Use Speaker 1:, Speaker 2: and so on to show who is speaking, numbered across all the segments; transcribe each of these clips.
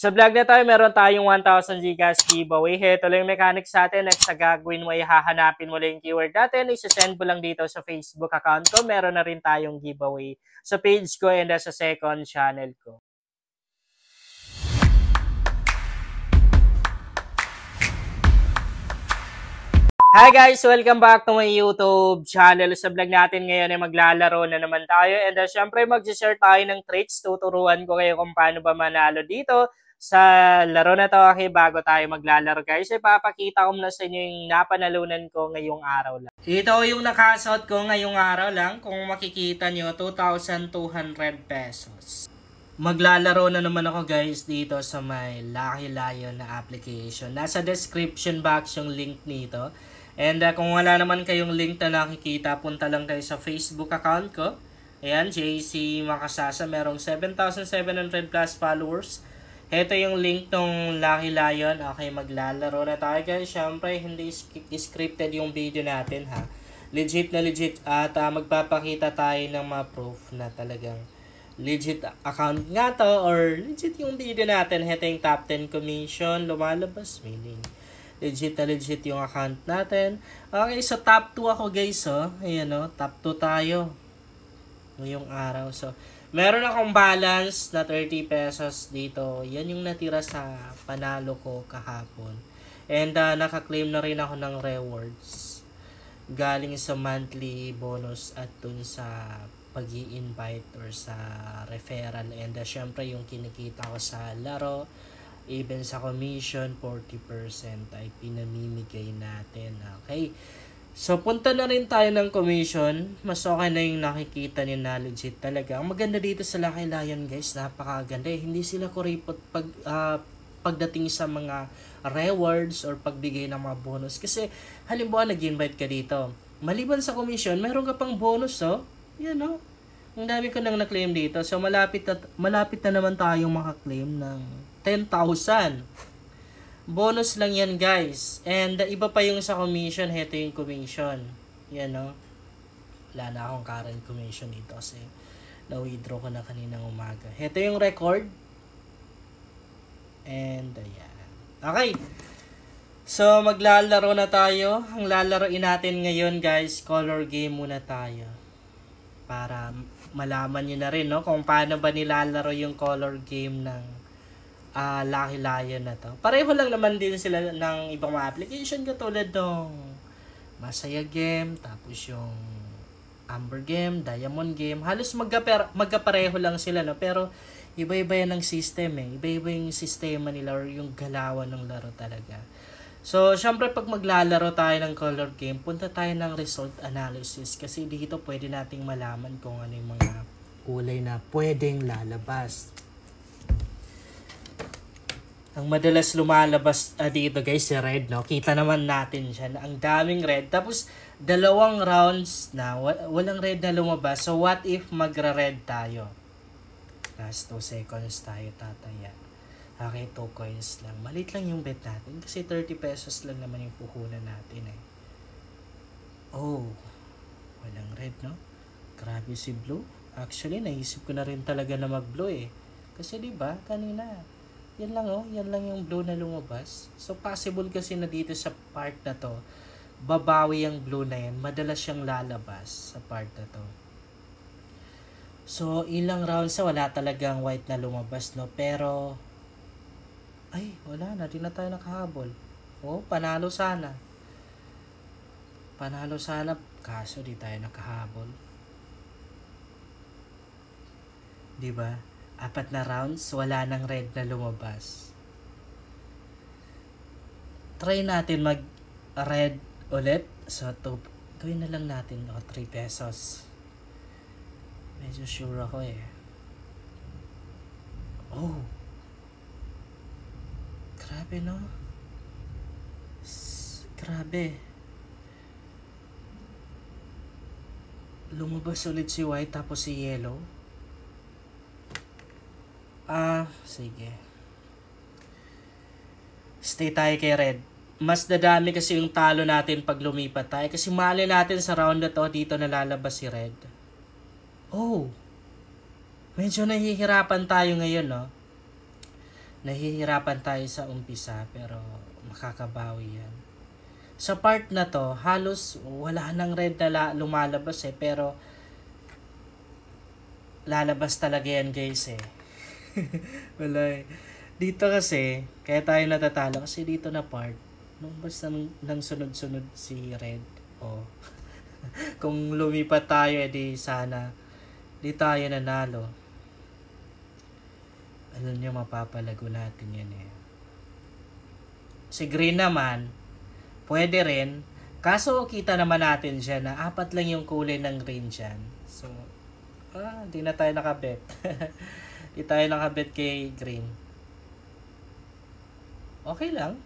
Speaker 1: Sa vlog na tayo, meron tayong 1,000 Gcash giveaway. Heto lang yung mechanics sa atin. Next na gagawin mo ay hahanapin mo lang yung keyword natin. Isasend mo lang dito sa Facebook account ko. Meron na rin tayong giveaway sa page ko and sa second channel ko. Hi guys! Welcome back to my YouTube channel. Sa vlog natin ngayon ay maglalaro na naman tayo. And syempre mag-share tayo ng tricks. Tuturuan ko kayo kung paano ba manalo dito sa laro na to. Okay, bago tayo maglalaro guys, ipapakita ko muna sa inyo yung napanalunan ko ngayong araw lang. Ito yung nakasuot ko ngayong araw lang. Kung makikita nyo, 2,200 pesos. Maglalaro na naman ako guys dito sa may Lucky Lion na application. Nasa description box yung link nito. And kung wala naman kayong link na nakikita, punta lang kayo sa Facebook account ko. Ayan, JC Makasasa. Merong 7,700 plus followers. Ito yung link ng Lucky Lion. Okay, maglalaro na tayo guys. Siyempre, hindi scripted yung video natin ha. Legit na legit. At magpapakita tayo ng mga proof na talagang legit account nga to. Or legit yung video natin. Ito yung top 10 commission. Lumalabas, meaning legit na legit yung account natin. Okay, so top 2 ako guys, oh. Ayan, oh, top 2 tayo ngayong araw. So, meron akong balance na 30 pesos dito. Yan yung natira sa panalo ko kahapon. And naka-claim na rin ako ng rewards galing sa monthly bonus at dun sa pag-i-invite or sa referral. And syempre yung kinikita ko sa laro, even sa commission, 40% ay pinamimigay natin. Okay. So, punta na rin tayo ng commission. Mas okay na yung nakikita niyo na legit talaga. Ang maganda dito sa Lucky Lion guys, napakaganda. Hindi sila kuripot pagdating sa mga rewards or pagbigay ng mga bonus. Kasi, halimbawa nag-invite ka dito. Maliban sa commission, meron ka pang bonus, oh. Yan, oh. Ang dami ko nang na-claim dito. So, malapit na naman tayong makaklaim ng 10,000. Bonus lang yan guys. And iba pa yung sa commission. Heto yung commission. Yan o. Wala na akong current commission dito kasi na-withdraw ko na kaninang umaga. Heto yung record. And ayan. Okay. So maglalaro na tayo. Ang lalaroin natin ngayon guys, color game muna tayo. Para malaman nyo na rin no, kung paano ba nilalaro yung color game ng Lucky Lion na to. Pareho lang naman din sila ng ibang mga application katulad ng Masaya Game, tapos yung Amber Game, Diamond Game. Halos magkapareho lang sila no, pero iba-iba yan ng system eh. Iba-iba yung sistema nila or yung galawan ng laro talaga. So, syempre pag maglalaro tayo ng color game, punta tayo ng result analysis kasi dito pwede nating malaman kung ano yung mga kulay na pwedeng lalabas. Ang madalas lumalabas dito guys, si red, no? Kita naman natin siya na ang daming red. Tapos, dalawang rounds na walang red na lumabas. So, what if magra-red tayo? Last 2 seconds tayo tataya. Okay, 2 coins lang. Malit lang yung bet natin kasi 30 pesos lang naman yung puhunan natin eh. Oh, walang red, no? Grabe si blue. Actually, naisip ko na rin talaga na mag-blue eh. Kasi diba, kanina yan lang oh, yan lang yung blue na lumabas. So possible kasi na dito sa part na to, babawi yung blue na yan. Madalas siyang lalabas sa part na to. So ilang rounds wala talagang white na lumabas no. Pero ay wala na, di na tayo nakahabol. Oh, panalo sana. Panalo sana, kaso di tayo nakahabol. Diba? 4 na rounds, wala nang red na lumabas. Try natin mag-red ulit. So, gawin na lang natin 3 pesos. Medyo sure ako eh. Oh. Grabe no? Grabe. Lumabas ulit si white tapos si yellow. Sige. Stay tayo kay red. Mas dadami kasi yung talo natin pag lumipat tayo. Kasi mali natin sa round na to, dito nalalabas si red. Oh. Medyo nahihirapan tayo ngayon, no? nahihirapan tayo sa umpisa pero makakabawi yan. Sa part na to, halos wala nang red na lumalabas pero lalabas talaga yan guys Wala Dito kasi, kaya tayo natatalo kasi dito na part, nung basta nang sunod-sunod si red. Kung lumipat tayo, edi sana di tayo nanalo. Alam nyo, mapapalago natin yan Si green naman, pwede rin. Kaso kita naman natin siya na 4 lang yung kulay ng green dyan. So, di na tayo nakabet. Di tayo nakabet kay green. Okay lang.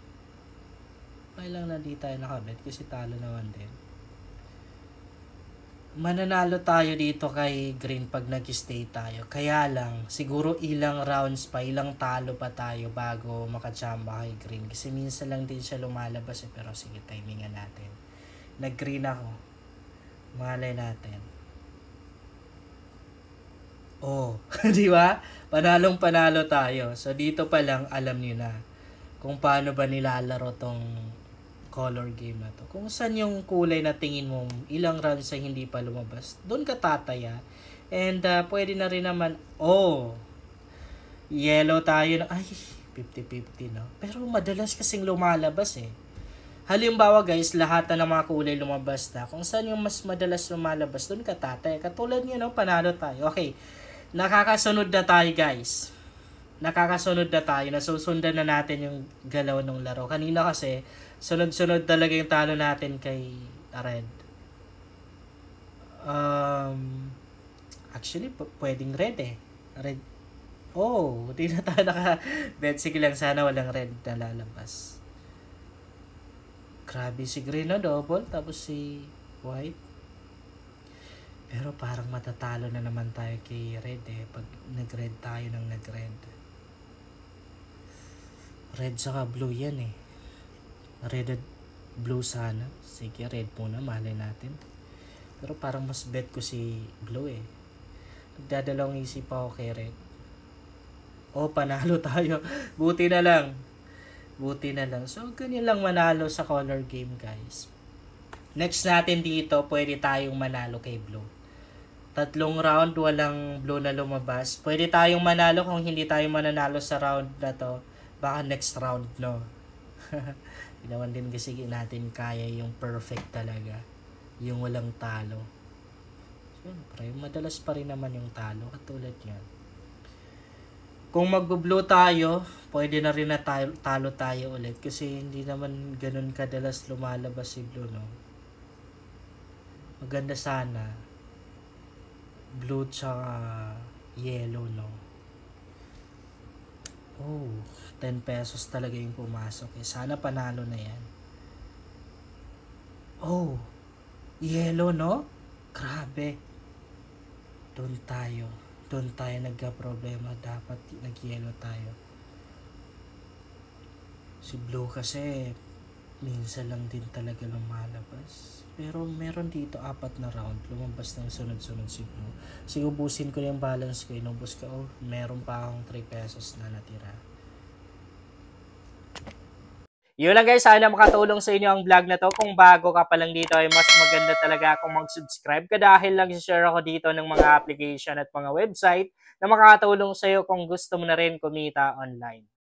Speaker 1: Okay lang na di tayo nakabet kasi talo naman din. Mananalo tayo dito kay green pag nag-stay tayo. Kaya lang, siguro ilang rounds pa, ilang talo pa tayo bago makachamba kay green. Kasi minsan lang din siya lumalabas pero sige, timingan natin. Nag-green ako. Malay natin. Di ba? Panalong panalo tayo. So dito pa lang alam niyo na kung paano ba nilalaro tong color game na to. Kung saan yung kulay na tingin mo ilang rounds ay hindi pa lumabas, doon ka tataya. And pwede na rin naman, yellow tayo na, 50-50 no? Pero madalas kasing lumalabas Halimbawa guys, lahat na ng mga kulay lumabas na. Kung saan yung mas madalas lumalabas, doon ka tataya. Katulad nyo, panalo tayo. Okay, nakakasunod na tayo guys. Nakakasunod na tayo. Nasusundan na natin yung galaw ng laro. Kanina kasi, sunod-sunod talaga yung talo natin kay red. Actually, pwedeng red Red. Di na tayo naka-bet. Sige lang, sana walang red na lalabas. Grabe si green na double, tapos si white. Pero parang matatalo na naman tayo kay red pag nag-red tayo ng nag-red. Red saka blue yan Red at blue sana. Sige, red muna, malay natin. Pero parang mas bet ko si blue Nagdadalawang isip ako kay red. Panalo tayo. Buti na lang. So, ganyan lang manalo sa color game guys. Next natin dito, pwede tayong manalo kay blue. 3 round, walang blue na lumabas. Pwede tayong manalo kung hindi tayo mananalo sa round na to. Baka next round, no? Hindi naman din kasi natin kaya yung perfect talaga. Yung walang talo. Siyempre, madalas pa rin naman yung talo. Katulad yan. Kung mag-blue tayo, pwede na rin na talo tayo ulit. Kasi hindi naman ganun kadalas lumalabas si blue, no? Maganda sana blue tsaka yellow, no? 10 pesos talaga yung pumasok sana panalo na yan. Yellow, no? Grabe. Doon tayo nagka-problema. Dapat nag-yellow tayo. Si blue kasi minsan lang din talaga lumalabas. Pero meron dito 4 na round. Lumabas ng sunod-sunod si blue. Sige, ubusin ko yung balance ko. Inubos ko. Meron pa akong 3 pesos na natira. Yun lang guys, sana makatulong sa inyo ang vlog na to. Kung bago ka pa lang dito ay mas maganda talaga kung mag-subscribe ka dahil lang share ako dito ng mga application at mga website na makakatulong sa iyo kung gusto mo na rin kumita online.